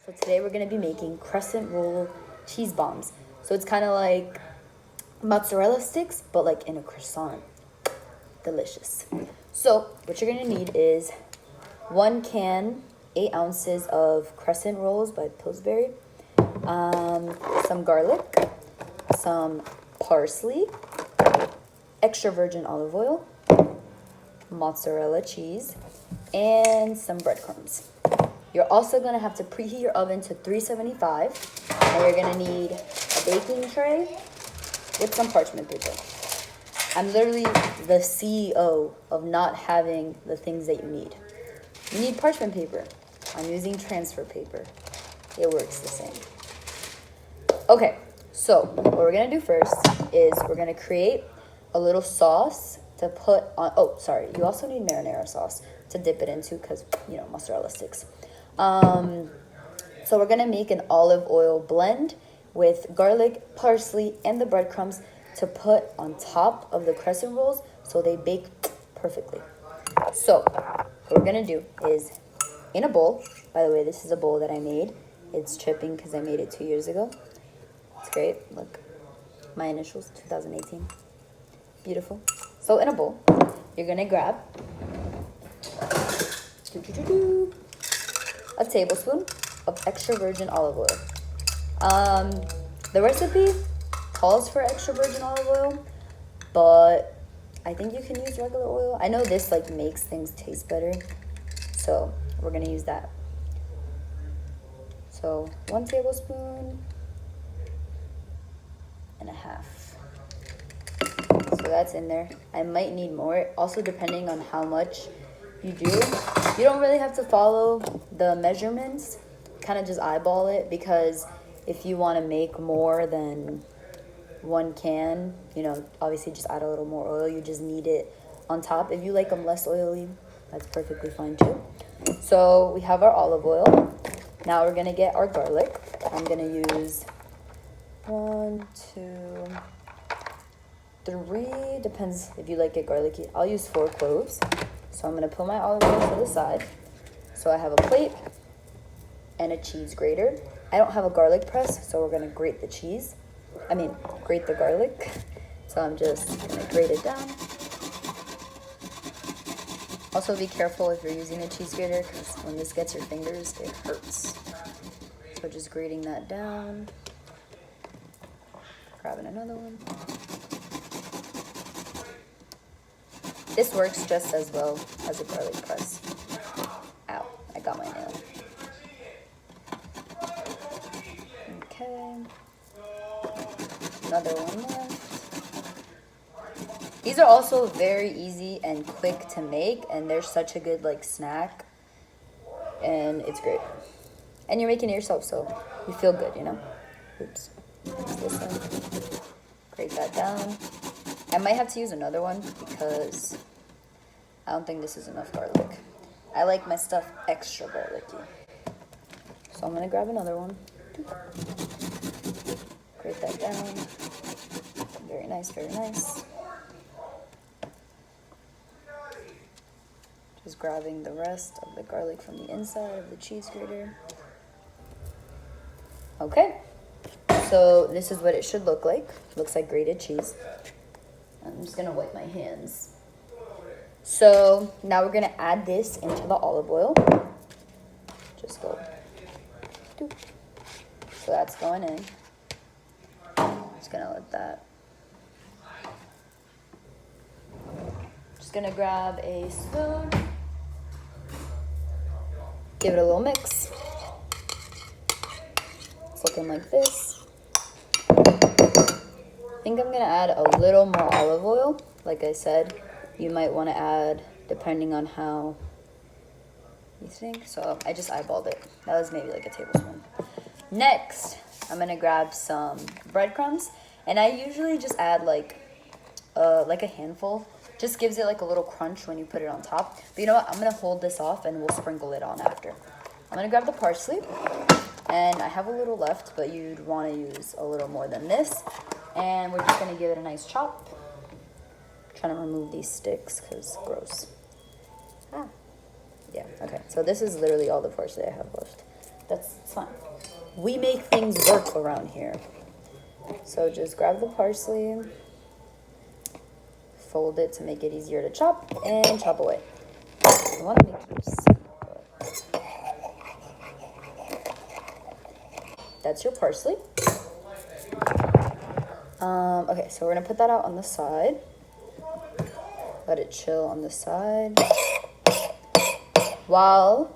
So today we're gonna be making crescent roll cheese bombs. So it's kind of like mozzarella sticks, but like in a croissant. Delicious. So what you're gonna need is 1 can, 8 ounces of crescent rolls by Pillsbury, some garlic, some parsley, extra virgin olive oil, mozzarella cheese, and some breadcrumbs. You're also gonna have to preheat your oven to 375, and you're gonna need a baking tray with some parchment paper. I'm literally the CEO of not having the things that you need. You need parchment paper. I'm using transfer paper. It works the same. Okay, so what we're gonna do first is we're gonna create a little sauce to put on. Oh, sorry, you also need marinara sauce to dip it into because, you know, mozzarella sticks. So we're gonna make an olive oil blend with garlic, parsley, and the breadcrumbs to put on top of the crescent rolls so they bake perfectly. So what we're gonna do is, in a bowl, by the way, this is a bowl that I made. It's tripping because I made it 2 years ago. It's great, look, my initials, 2018, beautiful. So in a bowl, you're gonna grab a tablespoon of extra virgin olive oil. The recipe calls for extra virgin olive oil, but I think you can use regular oil. I know this like makes things taste better, so we're gonna use that. So 1 tablespoon and a half. So that's in there. I might need more, also depending on how much you do. You don't really have to follow the measurements, kind of just eyeball it, because if you want to make more than 1 can, you know, obviously just add a little more oil. You just need it on top. If you like them less oily, that's perfectly fine too. So we have our olive oil. Now we're gonna get our garlic. I'm gonna use 1, 2, 3, depends if you like it garlicky. I'll use 4 cloves. So I'm gonna put my olive oil to the side. So I have a plate and a cheese grater. I don't have a garlic press, so we're gonna grate the cheese. Grate the garlic. So I'm just gonna grate it down. Also be careful if you're using a cheese grater, because when this gets your fingers, it hurts. So just grating that down. Grabbing another one. This works just as well as a garlic press. Ow, I got my nail. Okay. Another one left. These are also very easy and quick to make, and they're such a good like snack. And it's great. And you're making it yourself, so you feel good, you know? Oops. Use this one. Grate that down. I might have to use another one because I don't think this is enough garlic. I like my stuff extra garlicky. So I'm gonna grab another one. Grate that down. Very nice, very nice. Just grabbing the rest of the garlic from the inside of the cheese grater. Okay, so this is what it should look like. Looks like grated cheese. I'm just gonna wipe my hands. So now we're gonna add this into the olive oil. Just go. So that's going in. Just gonna let that. Just gonna grab a spoon. Give it a little mix. It's looking like this. I think I'm gonna add a little more olive oil. Like I said, you might want to add depending on how you think. So I just eyeballed it. That was maybe like a tablespoon. Next, I'm gonna grab some breadcrumbs, and I usually just add like a handful. Just gives it like a little crunch when you put it on top. But you know what? I'm gonna hold this off and we'll sprinkle it on after. I'm gonna grab the parsley, and I have a little left, but you'd want to use a little more than this. And we're just gonna give it a nice chop. Trying to remove these sticks because gross. Yeah, okay. So this is literally all the parsley I have left. It's fine. We make things work around here. So just grab the parsley, fold it to make it easier to chop, and chop away. I want to make you see, but that's your parsley. Okay, so we're gonna put that out on the side. Let it chill on the side while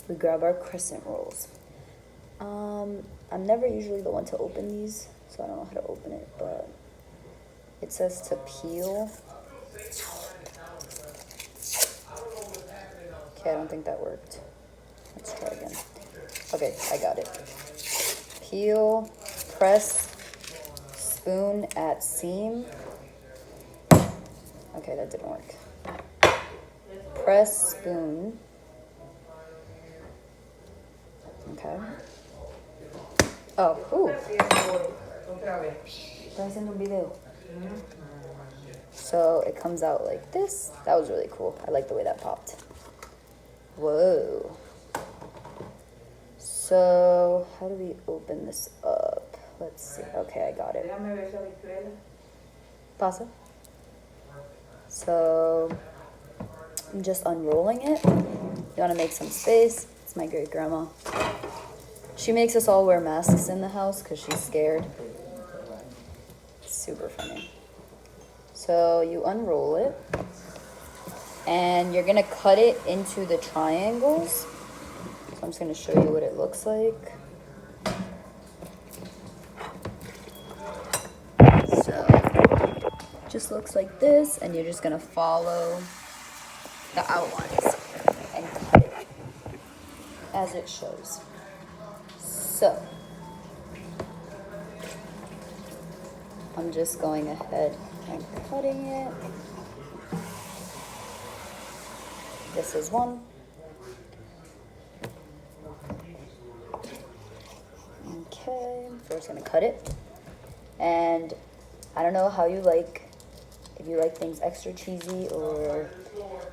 we grab our crescent rolls. I'm never usually the one to open these, so I don't know how to open it, but it says to peel. Okay, I don't think that worked. Let's try again. Okay, I got it. Peel, press, spoon at seam. Okay, that didn't work. Press, spoon. Okay. Oh, ooh. So it comes out like this. That was really cool. I like the way that popped. Whoa. So how do we open this up? Let's see. Okay, I got it. Pasa. So I'm just unrolling it. You want to make some space. It's my great grandma. She makes us all wear masks in the house because she's scared. It's super funny. So you unroll it. And you're going to cut it into the triangles. So I'm just going to show you what it looks like. So just looks like this. And you're just going to follow the outlines and cut it as it shows. So I'm just going ahead and cutting it. This is one. Okay, so we're just gonna cut it. And I don't know how you like, if you like things extra cheesy or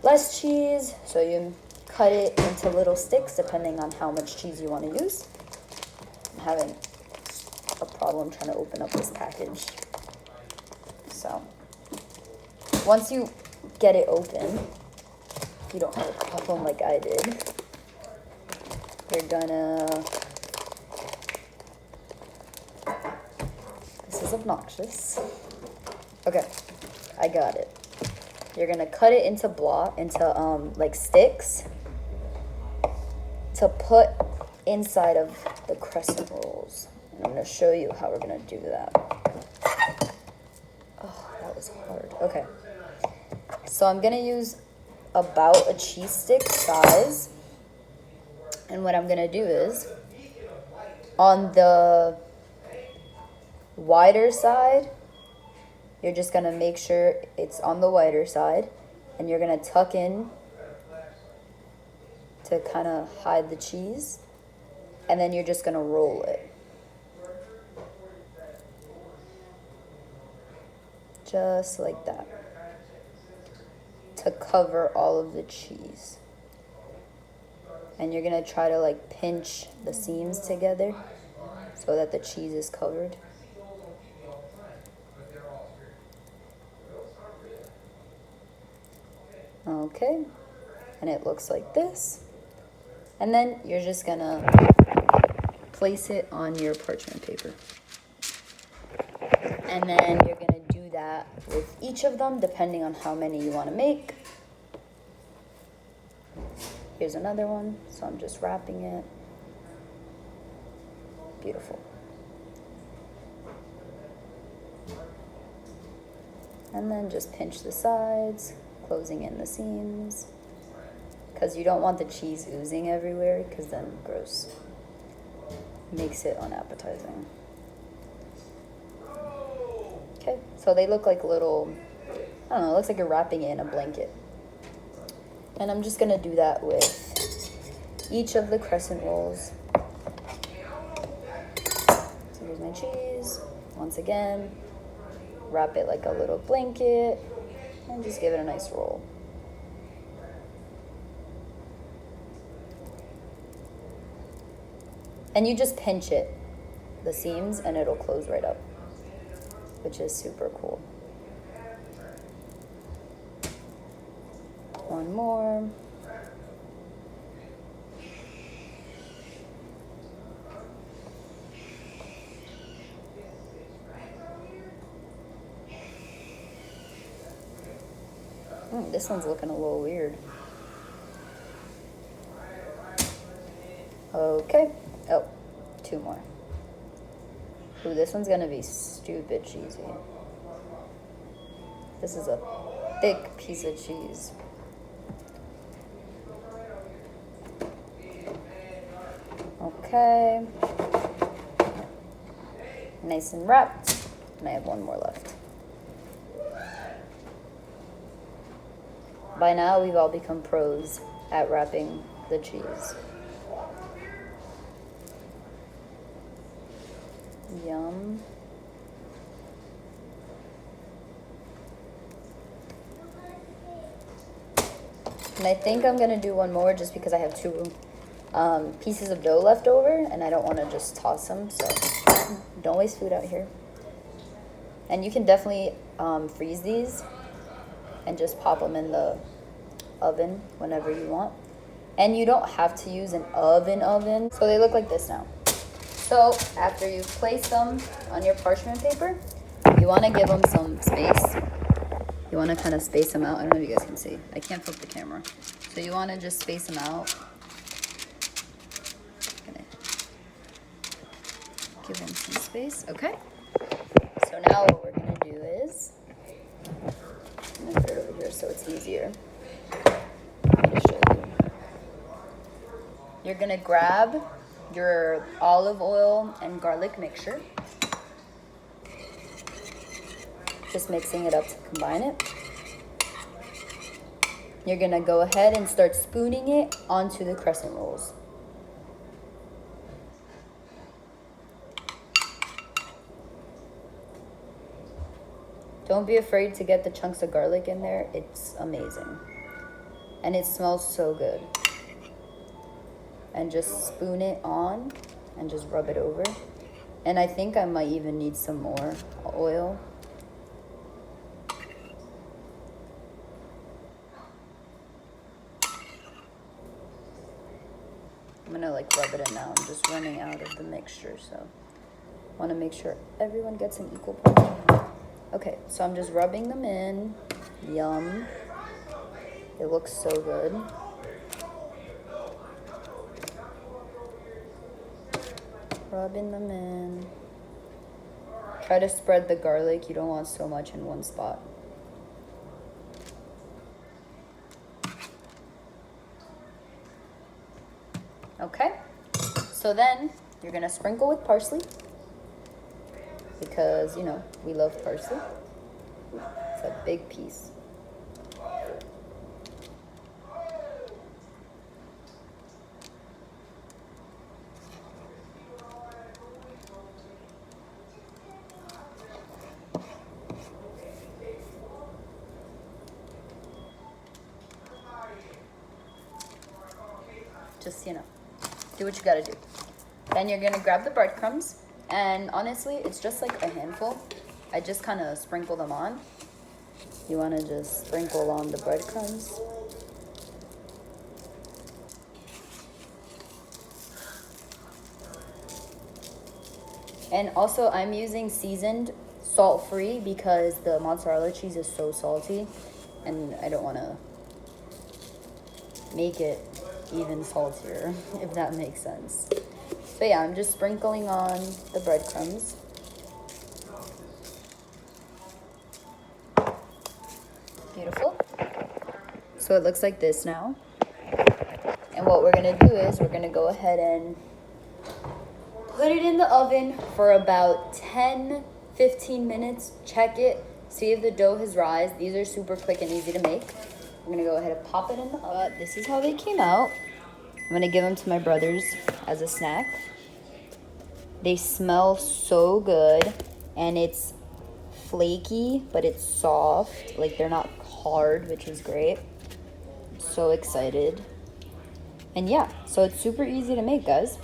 less cheese. So you cut it into little sticks depending on how much cheese you want to use. I'm having a problem trying to open up this package. So once you get it open, if you don't have a problem like I did, you're gonna, this is obnoxious. Okay, I got it. You're gonna cut it into like sticks to put inside of the crescent rolls. And I'm gonna show you how we're gonna do that. Oh, that was hard. Okay. So I'm gonna use about a cheese stick size. And what I'm gonna do is, on the wider side, you're just gonna make sure it's on the wider side, and you're gonna tuck in to kind of hide the cheese, and then you're just gonna roll it. Just like that. To cover all of the cheese. And you're gonna try to like pinch the seams together so that the cheese is covered. Okay, and it looks like this. And then you're just gonna place it on your parchment paper. And then you're gonna do that with each of them depending on how many you wanna make. Here's another one, so I'm just wrapping it. Beautiful. And then just pinch the sides, closing in the seams, because you don't want the cheese oozing everywhere, because then gross. Makes it unappetizing. Okay, so they look like little, I don't know, it looks like you're wrapping it in a blanket. And I'm just gonna do that with each of the crescent rolls. So here's my cheese. Once again, wrap it like a little blanket and just give it a nice roll. And you just pinch it, the seams, and it'll close right up, which is super cool. One more. This one's looking a little weird. Okay. Oh, two more. Ooh, this one's gonna be stupid cheesy. This is a thick piece of cheese. Okay. Nice and wrapped. And I have one more left. By now, we've all become pros at wrapping the cheese. Yum. And I think I'm gonna do one more just because I have two pieces of dough left over and I don't want to just toss them, so don't waste food out here. And you can definitely freeze these and just pop them in the oven whenever you want. And you don't have to use an oven. So they look like this now. So after you've placed them on your parchment paper, you want to give them some space. You want to kind of space them out. I don't know if you guys can see. I can't flip the camera. So you want to just space them out. Gonna give them some space. Okay. So now what we're going to do is, I'm going to put it over here so it's easier. I'm going to show you. You're going to grab your olive oil and garlic mixture. Just mixing it up to combine it. You're gonna go ahead and start spooning it onto the crescent rolls. Don't be afraid to get the chunks of garlic in there. It's amazing. And it smells so good. And just spoon it on and just rub it over. And I think I might even need some more oil. I'm gonna like rub it in now. I'm just running out of the mixture, so I want to make sure everyone gets an equal portion. Okay, so I'm just rubbing them in. Yum. It looks so good. Rubbing them in. Try to spread the garlic. You don't want so much in one spot. Okay, so then you're gonna sprinkle with parsley because, you know, we love parsley. It's a big piece. Just, you know, do what you gotta do. Then you're gonna grab the breadcrumbs, and honestly, it's just like a handful. I just kind of sprinkle them on. You wanna just sprinkle on the breadcrumbs. And also, I'm using seasoned, salt-free, because the mozzarella cheese is so salty, and I don't wanna make it even saltier, if that makes sense. So yeah, I'm just sprinkling on the breadcrumbs. Beautiful. So it looks like this now. And what we're gonna do is we're gonna go ahead and put it in the oven for about 10-15 minutes. Check it, see if the dough has rised. These are super quick and easy to make. I'm gonna go ahead and pop it in the oven. This is how they came out. I'm gonna give them to my brothers as a snack. They smell so good, and it's flaky, but it's soft. Like, they're not hard, which is great. I'm so excited. And yeah, so it's super easy to make, guys.